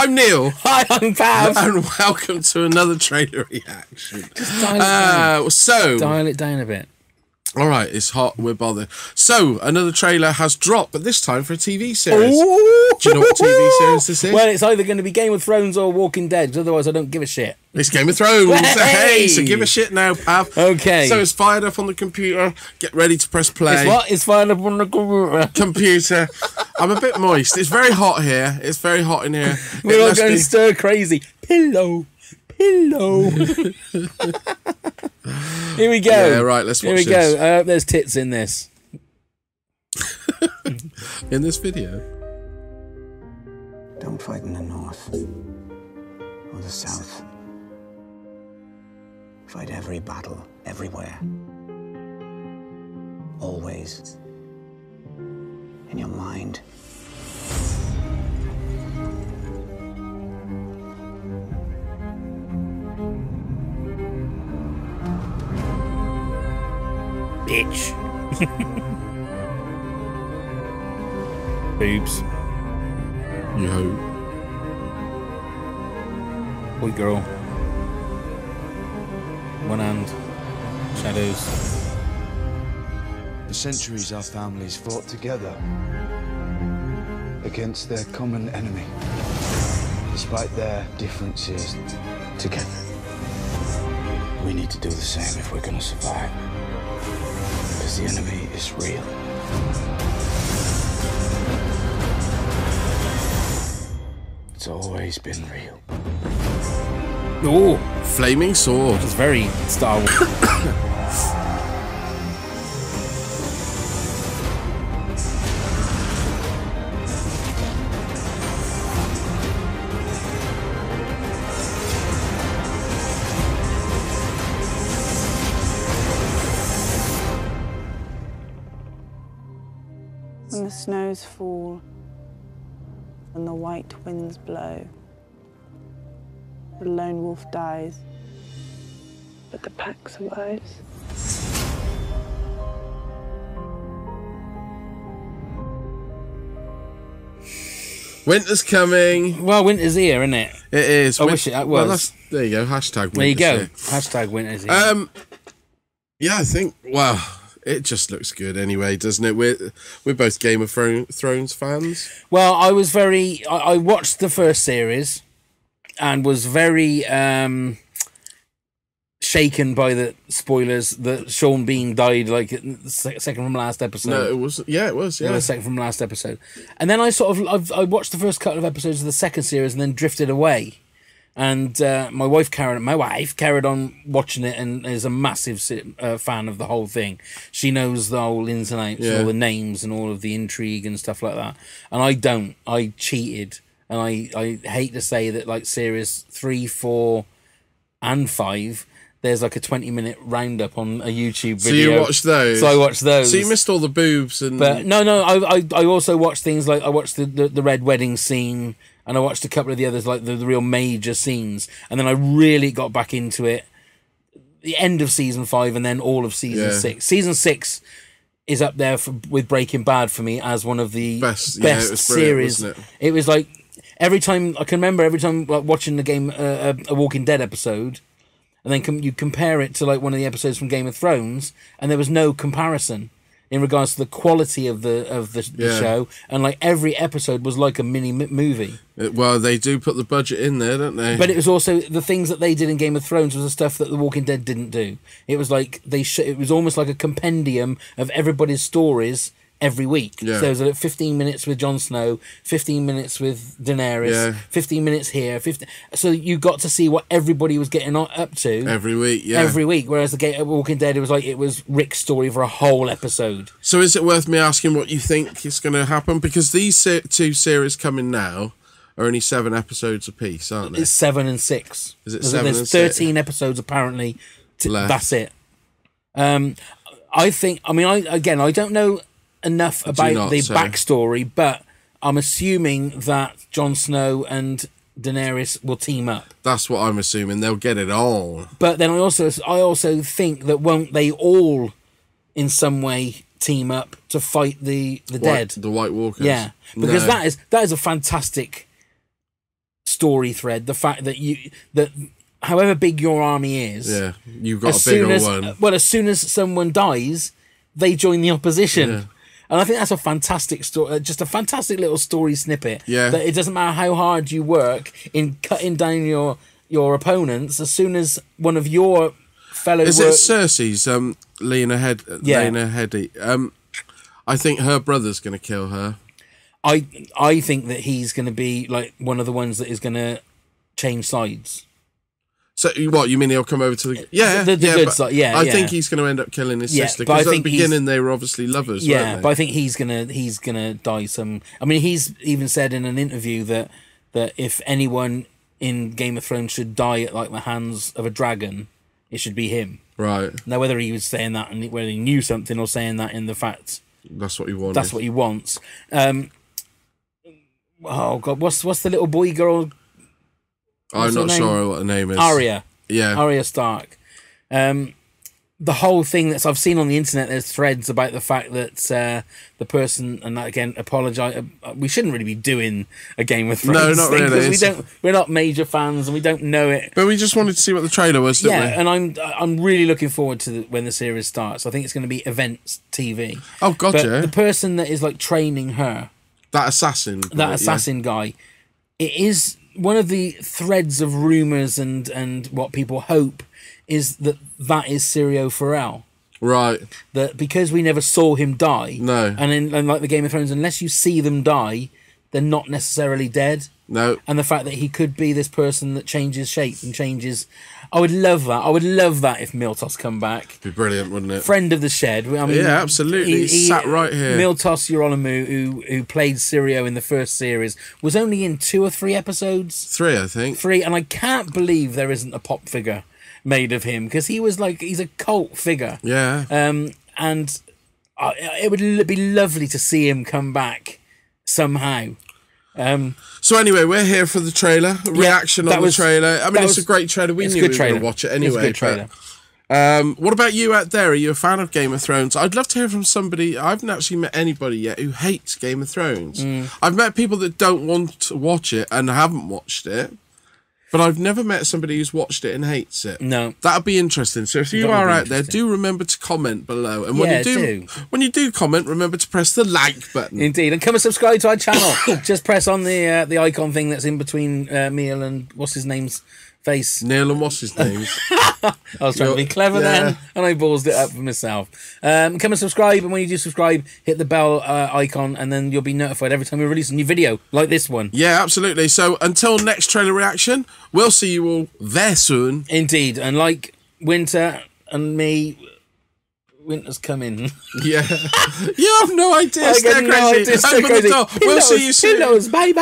I'm Neil. Hi, I'm Pav. And welcome to another trailer reaction. Just dial it down. So, Dial it down a bit. all right, it's hot. We're bothered. So, another trailer has dropped, but this time for a TV series. Ooh. Do you know what TV series this is? Well, it's either going to be Game of Thrones or Walking Dead, 'cause otherwise I don't give a shit. It's Game of Thrones. Hey! Hey, so give a shit now, Pav. Okay. So it's fired up on the computer. Get ready to press play. It's what? It's fired up on the computer. Computer. I'm a bit moist. It's very hot here. It's very hot in here. We're all going stir crazy. Pillow. Here we go. Yeah, right, let's watch this. this. Here we go. There's tits in this. In this video. Don't fight in the north or the south. Fight every battle, everywhere. Always. In your mind. Bitch. Boobs. You hope. Boy, girl. One hand. Shadows. For centuries, our families fought together against their common enemy. Despite their differences, together. We need to do the same if we're going to survive. Because the enemy is real. It's always been real. Oh, Flaming sword. it's very Star Wars. When the snows fall and the white winds blow, the lone wolf dies, but the pack survives. Winter's coming. Well, winter's here, isn't it? It is. I wish it was. Well, there you go. Hashtag winter's There you go. here. Hashtag winter's here. Yeah, I think. Well, it just looks good anyway, doesn't it? We're both Game of Thrones fans. Well, I was very... I watched the first series and was very shaken by the spoilers that Sean Bean died, like, second from last episode. No, it was. Yeah, it was. Yeah, The second from last episode. And then I I watched the first couple of episodes of the second series and then drifted away. And my wife carried on watching it and is a massive fan of the whole thing. She knows the whole ins and outs, all the names and all of the intrigue and stuff like that. And I don't. I cheated. And I hate to say that, like, series 3, 4 and 5, there's like a 20-minute roundup on a YouTube video. So you watched those? So I watched those. So you missed all the boobs and... But no, I also watched things like, I watched the red wedding scene, and I watched a couple of the others, like the real major scenes. And then I really got back into it the end of season 5 and then all of season 6. Season 6 is up there with Breaking Bad for me as one of the best series. It was like, every time like, watching a Walking Dead episode, and then you compare it to like one of the episodes from Game of Thrones, and there was no comparison in regards to the quality of the show, and like every episode was like a mini movie. Well, they do put the budget in there, don't they? But it was also the things that they did in Game of Thrones was the stuff that The Walking Dead didn't do. It was like it was almost like a compendium of everybody's stories every week. Yeah. So there was like 15 minutes with Jon Snow, 15 minutes with Daenerys, 15 minutes here, 15. So you got to see what everybody was getting up to every week. Yeah, every week. Whereas the Walking Dead, it was Rick's story for a whole episode. So is it worth me asking what you think is going to happen? Because these two series coming now are only 7 episodes apiece, aren't they? It's 7 and 6. Is it 7 and 6? There's 13 episodes apparently. That's it. I think. I mean, I don't know enough about the backstory, but I'm assuming that Jon Snow and Daenerys will team up. That's what I'm assuming. They'll get it all. But then I also think that won't they all in some way team up to fight the dead, the White Walkers? Yeah, because that is a fantastic story thread. The fact that however big your army is, Yeah, you've got a bigger one. Well, as soon as someone dies, they join the opposition. Yeah. And I think that's a fantastic story, just a fantastic little story snippet. Yeah. That it doesn't matter how hard you work in cutting down your opponents, as soon as one of your fellow... Is it Cersei's, Lena Headey? I think her brother's going to kill her. I think that he's going to be like one of the ones that is going to change sides. So what, you mean he'll come over to the... Yeah, the good side, yeah. I think he's going to end up killing his sister, because at the beginning they were obviously lovers, yeah, weren't they? but I think he's gonna die some... I mean, he's even said in an interview that if anyone in Game of Thrones should die at like the hands of a dragon, it should be him. Right. Now, whether he was saying that and whether he knew something or saying that in the fact... That's what he wanted. That's what he wants. Oh, God, what's the little boy girl... I'm not sure what the name is. Arya. Yeah. Arya Stark. The whole thing that I've seen on the internet, there's threads about the fact that the person, and again, apologise. We shouldn't really be doing a Game of Thrones. No, not thing, really. We're not major fans, and we don't know it. But we just wanted to see what the trailer was, didn't we? Yeah, and I'm really looking forward to when the series starts. I think it's going to be events TV. Oh, gotcha. But the person that is like training her, that assassin guy, it is one of the threads of rumours and what people hope is that is Syrio Forel. Right. That because we never saw him die. No. And in like the Game of Thrones, unless you see them die, they're not necessarily dead. No. And the fact that he could be this person that changes shape and changes... I would love that. I would love that if Miltos come back. It'd be brilliant, wouldn't it? Friend of the shed. I mean, yeah, absolutely. He sat right here. Miltos Urolomu, who played Syrio in the first series, was only in 2 or 3 episodes. 3, I think. 3, and I can't believe there isn't a pop figure made of him, because he's a cult figure. Yeah. And it would be lovely to see him come back somehow. So anyway, we're here for the trailer, reaction on the trailer. I mean, it's a great trailer. We knew we were going to watch it anyway. It's a good trailer. What about you out there? Are you a fan of Game of Thrones? I'd love to hear from somebody. I haven't actually met anybody yet who hates Game of Thrones. I've met people that don't want to watch it and haven't watched it, but I've never met somebody who's watched it and hates it. No. That'd be interesting. So if you are out there, do remember to comment below. And when you do comment, remember to press the like button. Indeed. And come and subscribe to our channel. Just press on the icon thing that's in between Neil and what's his name's face. Neil and what's his name's. I was trying to be clever then, and I ballsed it up for myself. Come and subscribe, and when you do subscribe, hit the bell icon, and then you'll be notified every time we release a new video like this one. Yeah, absolutely. So until next trailer reaction, we'll see you all there soon. Indeed, and like Winter and me, winter's coming. Yeah. You have no idea. Stay crazy. Open the door. We'll see you soon. Pillows. Bye.